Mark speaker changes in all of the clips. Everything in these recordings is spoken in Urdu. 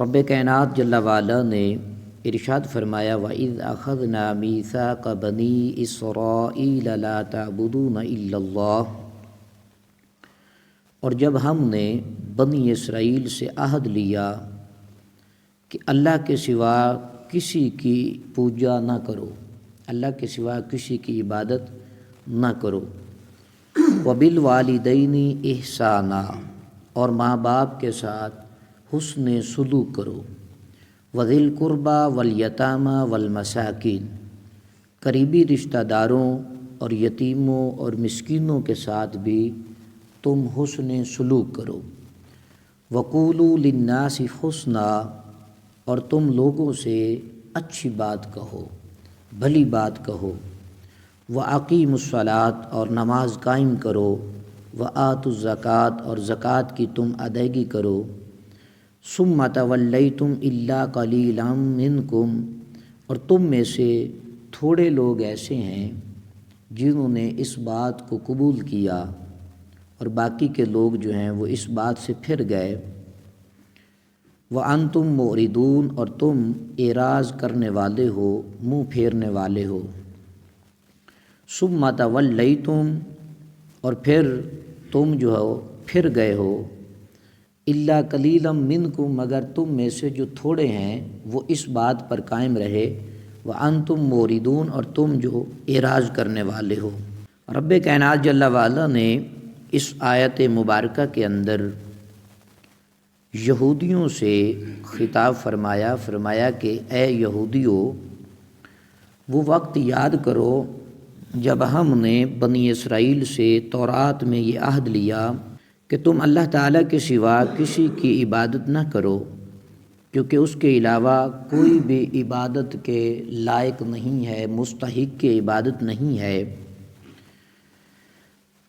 Speaker 1: رب کائنات جل وعلا نے ارشاد فرمایا وَإِذْ أَخَذْنَا مِيثَاقَ بَنِي إِسْرَائِيلَ لَا تَعْبُدُونَ إِلَّا اللَّهَ، اور جب ہم نے بنی اسرائیل سے عہد لیا کہ اللہ کے سوا کسی کی پوجا نہ کرو، اللہ کے سوا کسی کی عبادت نہ کرو، وَبِالْوَالِدَيْنِ إِحْسَانًا، اور ماں باپ کے ساتھ حسن سلوک کرو، وَذِي الْقُرْبَى وَالْيَتَامَى وَالْمَسَاكِينِ، قریبی رشتہ داروں اور یتیموں اور مسکینوں کے ساتھ بھی تم حسن سلوک کرو، وَقُولُوا لِلنَّاسِ حُسْنًا، اور تم لوگوں سے اچھی بات کہو، بھلی بات کہو، وَأَقِیمُوا الصَّلَاةَ، اور نماز قائم کرو، وَآتُوا الزَّکَاةَ، اور زکوٰۃ کی تم ادائیگی کرو، ثُمَّ تَوَلَّیْتُمْ إِلَّا قَلِیلًا مِنْکُمْ، اور تم میں سے تھوڑے لوگ ایسے ہیں جنہوں نے اس بات کو قبول کیا اور باقی کے لوگ جو ہیں وہ اس بات سے پھر گئے، وَأَنْتُمْ مُعْرِضُونَ، اور تم اعراض کرنے والے ہو، منہ پھیرنے والے ہو، ثُمَّ تَوَلَّیْتُمْ، اور پھر تم جو ہو پھر گئے ہو، إِلَّا قَلِيلًا مِنْکُمْ، مگر تم میں سے جو تھوڑے ہیں وہ اس بات پر قائم رہے، وَأَنْتُمْ مُعْرِضُونَ، اور تم جو اعراض کرنے والے ہو۔ رب کائنات جل وعلا نے اس آیت مبارکہ کے اندر یہودیوں سے خطاب فرمایا کہ اے یہودیو، وہ وقت یاد کرو جب ہم نے بنی اسرائیل سے تورات میں یہ عہد لیا کہ تم اللہ تعالیٰ کے سوا کسی کی عبادت نہ کرو، کیونکہ اس کے علاوہ کوئی بھی عبادت کے لائق نہیں ہے، مستحق کی عبادت نہیں ہے،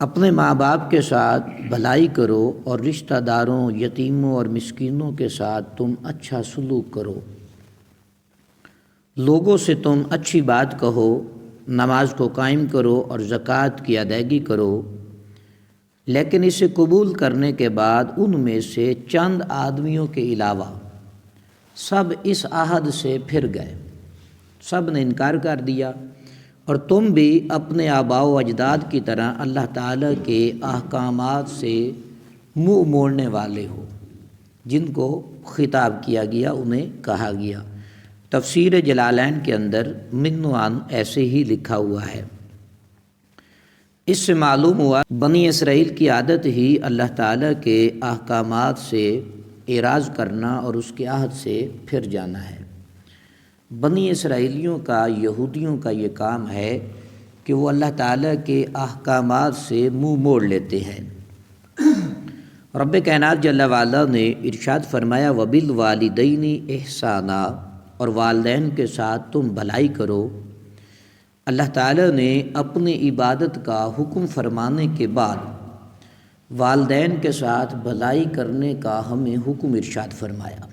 Speaker 1: اپنے ماں باپ کے ساتھ بھلائی کرو اور رشتہ داروں، یتیموں اور مسکینوں کے ساتھ تم اچھا سلوک کرو، لوگوں سے تم اچھی بات کہو، نماز کو قائم کرو اور زکوٰۃ کی ادائیگی کرو، لیکن اسے قبول کرنے کے بعد ان میں سے چند آدمیوں کے علاوہ سب اس عہد سے پھر گئے، سب نے انکار کر دیا، اور تم بھی اپنے آباء و اجداد کی طرح اللہ تعالیٰ کے احکامات سے منہ موڑنے والے ہو، جن کو خطاب کیا گیا انہیں کہا گیا۔ تفسیر جلالین کے اندر منوان ایسے ہی لکھا ہوا ہے۔ اس سے معلوم ہوا بنی اسرائیل کی عادت ہی اللہ تعالیٰ کے احکامات سے اعراض کرنا اور اس کے عہد سے پھر جانا ہے۔ بنی اسرائیلیوں کا، یہودیوں کا یہ کام ہے کہ وہ اللہ تعالیٰ کے احکامات سے منہ موڑ لیتے ہیں۔ رب کائنات جل وعلا نے ارشاد فرمایا وَبِالْوَالِدَيْنِ إِحْسَانًا، اور والدین کے ساتھ تم بھلائی کرو۔ اللہ تعالیٰ نے اپنی عبادت کا حکم فرمانے کے بعد والدین کے ساتھ بھلائی کرنے کا ہمیں حکم ارشاد فرمایا۔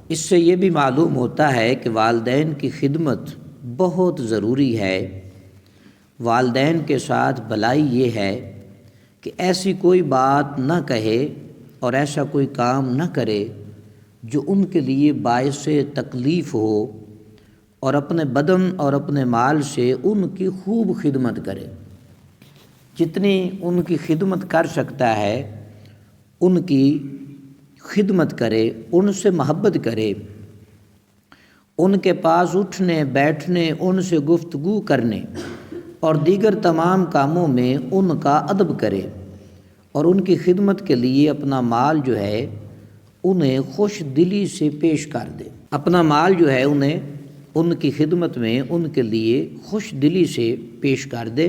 Speaker 1: اس سے یہ بھی معلوم ہوتا ہے کہ والدین کی خدمت بہت ضروری ہے۔ والدین کے ساتھ بھلائی یہ ہے کہ ایسی کوئی بات نہ کہے اور ایسا کوئی کام نہ کرے جو ان کے لیے باعث تکلیف ہو، اور اپنے بدن اور اپنے مال سے ان کی خوب خدمت کرے، جتنی ان کی خدمت کر سکتا ہے ان کی خدمت کرے، ان سے محبت کرے، ان کے پاس اٹھنے بیٹھنے، ان سے گفتگو کرنے اور دیگر تمام کاموں میں ان کا ادب کرے، اور ان کی خدمت کے لیے اپنا مال جو ہے انہیں خوش دلی سے پیش کر دے، اپنا مال جو ہے انہیں ان کی خدمت میں ان کے لیے خوش دلی سے پیش کر دے،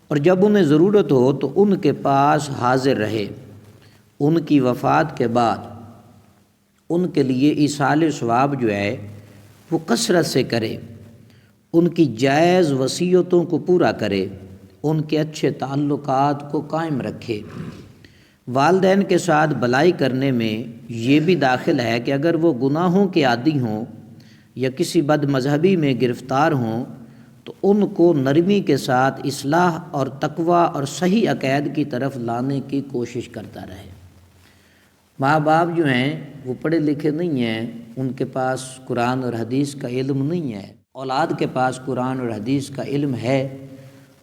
Speaker 1: اور جب انہیں ضرورت ہو تو ان کے پاس حاضر رہے، ان کی وفات کے بعد ان کے لیے ایصال ثواب جو ہے وہ کثرت سے کرے، ان کی جائز وصیتوں کو پورا کرے، ان کے اچھے تعلقات کو قائم رکھے۔ والدین کے ساتھ بھلائی کرنے میں یہ بھی داخل ہے کہ اگر وہ گناہوں کے عادی ہوں یا کسی بد مذہبی میں گرفتار ہوں تو ان کو نرمی کے ساتھ اصلاح اور تقوی اور صحیح عقائد کی طرف لانے کی کوشش کرتا رہے، ماں باپ جو ہیں وہ پڑھے لکھے نہیں ہیں، ان کے پاس قرآن اور حدیث کا علم نہیں ہے، اولاد کے پاس قرآن اور حدیث کا علم ہے،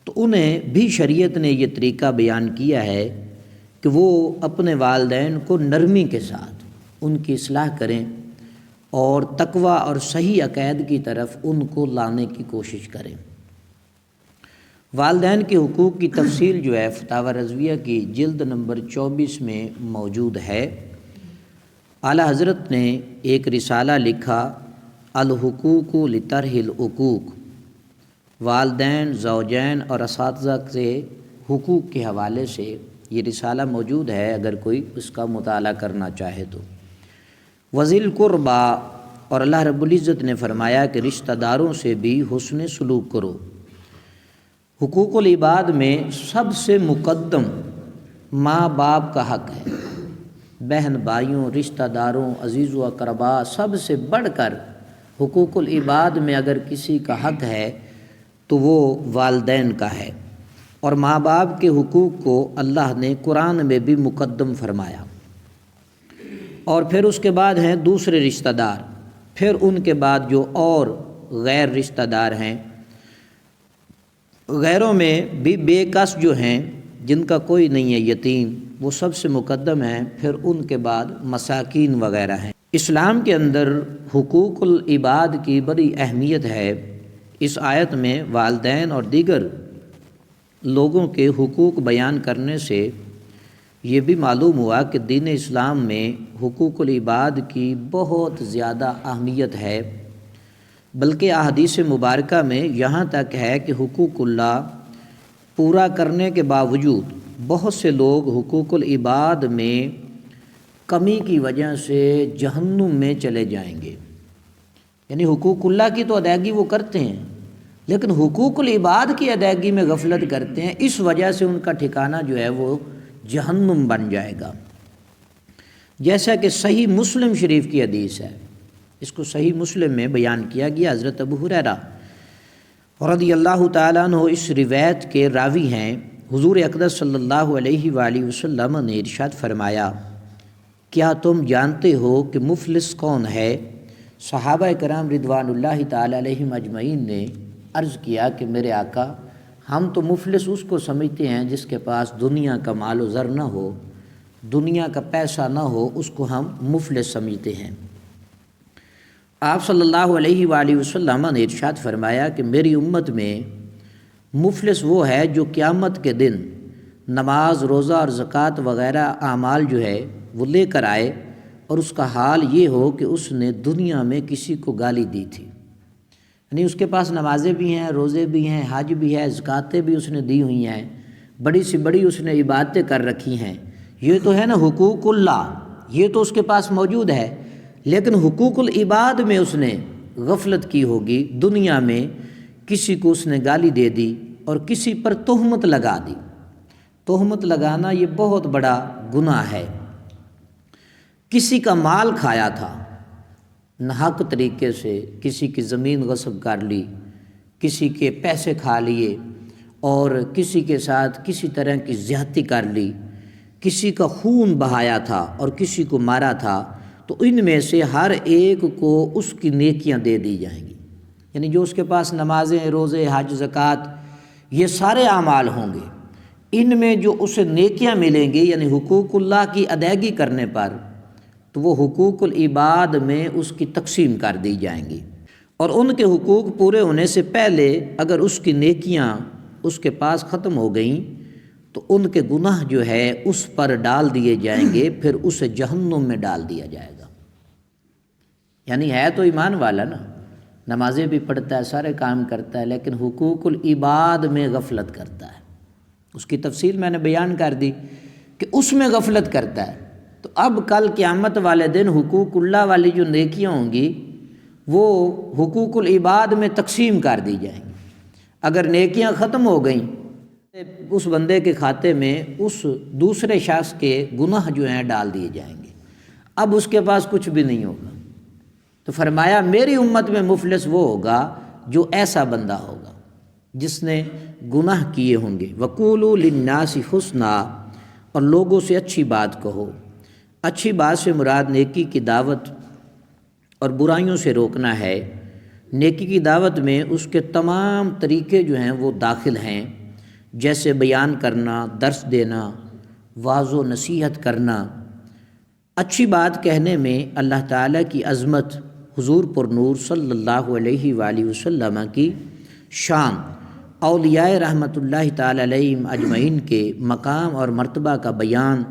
Speaker 1: تو انہیں بھی شریعت نے یہ طریقہ بیان کیا ہے کہ وہ اپنے والدین کو نرمی کے ساتھ ان کی اصلاح کریں اور تقوی اور صحیح عقائد کی طرف ان کو لانے کی کوشش کریں۔ والدین کے حقوق کی تفصیل جو ہے فتاوی رضویہ کی جلد نمبر 24 میں موجود ہے۔ اعلیٰ حضرت نے ایک رسالہ لکھا، الحقوق لطرح العقوق، والدین، زوجین اور اساتذہ سے حقوق کے حوالے سے یہ رسالہ موجود ہے، اگر کوئی اس کا مطالعہ کرنا چاہے تو۔ وذی القربیٰ، اور اللہ رب العزت نے فرمایا کہ رشتہ داروں سے بھی حسن سلوک کرو۔ حقوق العباد میں سب سے مقدم ماں باپ کا حق ہے، بہن بھائیوں، رشتہ داروں، عزیز و اقرباء، سب سے بڑھ کر حقوق العباد میں اگر کسی کا حق ہے تو وہ والدین کا ہے، اور ماں باپ کے حقوق کو اللہ نے قرآن میں بھی مقدم فرمایا۔ اور پھر اس کے بعد ہیں دوسرے رشتہ دار، پھر ان کے بعد جو اور غیر رشتہ دار ہیں، غیروں میں بھی بے کس جو ہیں جن کا کوئی نہیں ہے، یتیم، وہ سب سے مقدم ہیں، پھر ان کے بعد مساکین وغیرہ ہیں۔ اسلام کے اندر حقوق العباد کی بڑی اہمیت ہے۔ اس آیت میں والدین اور دیگر لوگوں کے حقوق بیان کرنے سے یہ بھی معلوم ہوا کہ دین اسلام میں حقوق العباد کی بہت زیادہ اہمیت ہے، بلکہ احادیث مبارکہ میں یہاں تک ہے کہ حقوق اللہ پورا کرنے کے باوجود بہت سے لوگ حقوق العباد میں کمی کی وجہ سے جہنم میں چلے جائیں گے۔ یعنی حقوق اللہ کی تو ادائیگی وہ کرتے ہیں، لیکن حقوق العباد کی ادائیگی میں غفلت کرتے ہیں، اس وجہ سے ان کا ٹھکانہ جو ہے وہ جہنم بن جائے گا۔ جیسا کہ صحیح مسلم شریف کی حدیث ہے، اس کو صحیح مسلم میں بیان کیا گیا، حضرت ابو ہریرہ رضی اللہ تعالیٰ عنہ اس روایت کے راوی ہیں۔ حضور اقدس صلی اللہ علیہ وآلہ وسلم نے ارشاد فرمایا، کیا تم جانتے ہو کہ مفلس کون ہے؟ صحابہ کرام رضوان اللہ تعالیٰ علیہم اجمعین نے عرض کیا کہ میرے آقا، ہم تو مفلس اس کو سمجھتے ہیں جس کے پاس دنیا کا مال و زر نہ ہو، دنیا کا پیسہ نہ ہو، اس کو ہم مفلس سمجھتے ہیں۔ آپ صلی اللہ علیہ وآلہ وسلم نے ارشاد فرمایا کہ میری امت میں مفلس وہ ہے جو قیامت کے دن نماز، روزہ اور زکوٰۃ وغیرہ اعمال جو ہے وہ لے کر آئے، اور اس کا حال یہ ہو کہ اس نے دنیا میں کسی کو گالی دی تھی۔ یعنی اس کے پاس نمازیں بھی ہیں، روزے بھی ہیں، حج بھی ہے، زکوٰتیں بھی اس نے دی ہوئی ہیں، بڑی سی بڑی اس نے عبادتیں کر رکھی ہیں، یہ تو ہے نا حقوق اللہ، یہ تو اس کے پاس موجود ہے، لیکن حقوق العباد میں اس نے غفلت کی ہوگی، دنیا میں کسی کو اس نے گالی دے دی اور کسی پر تہمت لگا دی۔ تہمت لگانا یہ بہت بڑا گناہ ہے۔ کسی کا مال کھایا تھا ناحق طریقے سے، کسی کی زمین غصب کر لی، کسی کے پیسے کھا لیے، اور کسی کے ساتھ کسی طرح کی زیادتی کر لی، کسی کا خون بہایا تھا اور کسی کو مارا تھا، تو ان میں سے ہر ایک کو اس کی نیکیاں دے دی جائیں گی۔ یعنی جو اس کے پاس نمازیں، روزے، حج، زکوٰۃ، یہ سارے اعمال ہوں گے، ان میں جو اسے نیکیاں ملیں گی، یعنی حقوق اللہ کی ادائیگی کرنے پر، تو وہ حقوق العباد میں اس کی تقسیم کر دی جائیں گی، اور ان کے حقوق پورے ہونے سے پہلے اگر اس کی نیکیاں اس کے پاس ختم ہو گئیں تو ان کے گناہ جو ہے اس پر ڈال دیے جائیں گے، پھر اسے جہنم میں ڈال دیا جائے گا۔ یعنی ہے تو ایمان والا نا، نمازیں بھی پڑھتا ہے، سارے کام کرتا ہے، لیکن حقوق العباد میں غفلت کرتا ہے۔ اس کی تفصیل میں نے بیان کر دی کہ اس میں غفلت کرتا ہے، تو اب کل قیامت والے دن حقوق اللہ والی جو نیکیاں ہوں گی وہ حقوق العباد میں تقسیم کر دی جائیں گی۔ اگر نیکیاں ختم ہو گئیں، اس بندے کے کھاتے میں اس دوسرے شخص کے گناہ جو ہیں ڈال دیے جائیں گے، اب اس کے پاس کچھ بھی نہیں ہوگا۔ تو فرمایا میری امت میں مفلس وہ ہوگا جو ایسا بندہ ہوگا جس نے گناہ کیے ہوں گے۔ وَقُولُوا لِلنَّاسِ حُسْنًا، اور لوگوں سے اچھی بات کہو۔ اچھی بات سے مراد نیکی کی دعوت اور برائیوں سے روکنا ہے۔ نیکی کی دعوت میں اس کے تمام طریقے جو ہیں وہ داخل ہیں، جیسے بیان کرنا، درس دینا، واعظ و نصیحت کرنا۔ اچھی بات کہنے میں اللہ تعالیٰ کی عظمت، حضور پر نور صلی اللہ علیہ وآلہ وسلم کی شان، اولیاء رحمۃ اللہ تعالیٰ علیہم اجمعین کے مقام اور مرتبہ کا بیان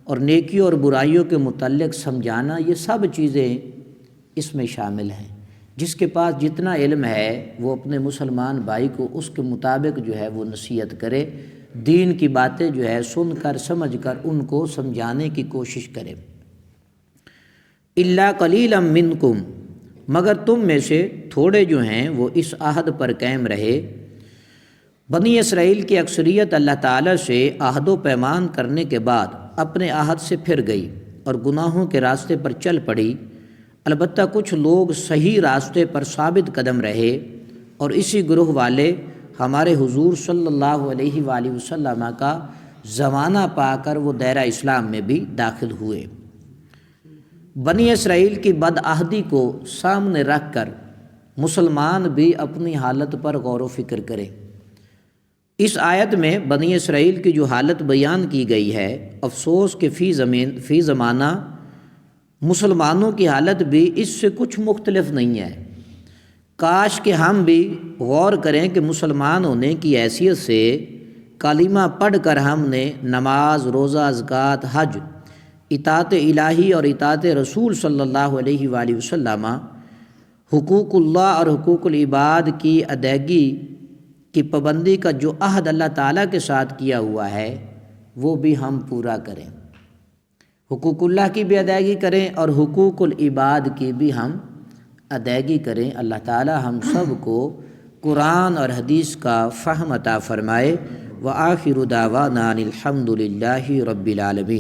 Speaker 1: اور نیکیوں اور برائیوں کے متعلق سمجھانا، یہ سب چیزیں اس میں شامل ہیں۔ جس کے پاس جتنا علم ہے وہ اپنے مسلمان بھائی کو اس کے مطابق جو ہے وہ نصیحت کرے، دین کی باتیں جو ہے سن کر سمجھ کر ان کو سمجھانے کی کوشش کرے۔ الا قلیلا منکم، مگر تم میں سے تھوڑے جو ہیں وہ اس عہد پر قائم رہے۔ بنی اسرائیل کی اکثریت اللہ تعالیٰ سے عہد و پیمان کرنے کے بعد اپنے عہد سے پھر گئی اور گناہوں کے راستے پر چل پڑی۔ البتہ کچھ لوگ صحیح راستے پر ثابت قدم رہے، اور اسی گروہ والے ہمارے حضور صلی اللہ علیہ وآلہ وسلم کا زمانہ پا کر وہ دائرہ اسلام میں بھی داخل ہوئے۔ بنی اسرائیل کی بدعہدی کو سامنے رکھ کر مسلمان بھی اپنی حالت پر غور و فکر کریں۔ اس آیت میں بنی اسرائیل کی جو حالت بیان کی گئی ہے، افسوس کہ فی زمانہ مسلمانوں کی حالت بھی اس سے کچھ مختلف نہیں ہے۔ کاش کہ ہم بھی غور کریں کہ مسلمان ہونے کی حیثیت سے کلمہ پڑھ کر ہم نے نماز، روزہ، زکوٰۃ، حج، اطاعت الہی اور اطاعت رسول صلی اللہ علیہ وآلہ وسلم، حقوق اللہ اور حقوق العباد کی ادائیگی کی پابندی کا جو عہد اللہ تعالیٰ کے ساتھ کیا ہوا ہے وہ بھی ہم پورا کریں، حقوق اللہ کی بھی ادائیگی کریں اور حقوق العباد کی بھی ہم ادائیگی کریں۔ اللہ تعالیٰ ہم سب کو قرآن اور حدیث کا فہم عطا فرمائے۔ وآخر دعوانا الحمد للہ رب العالمین۔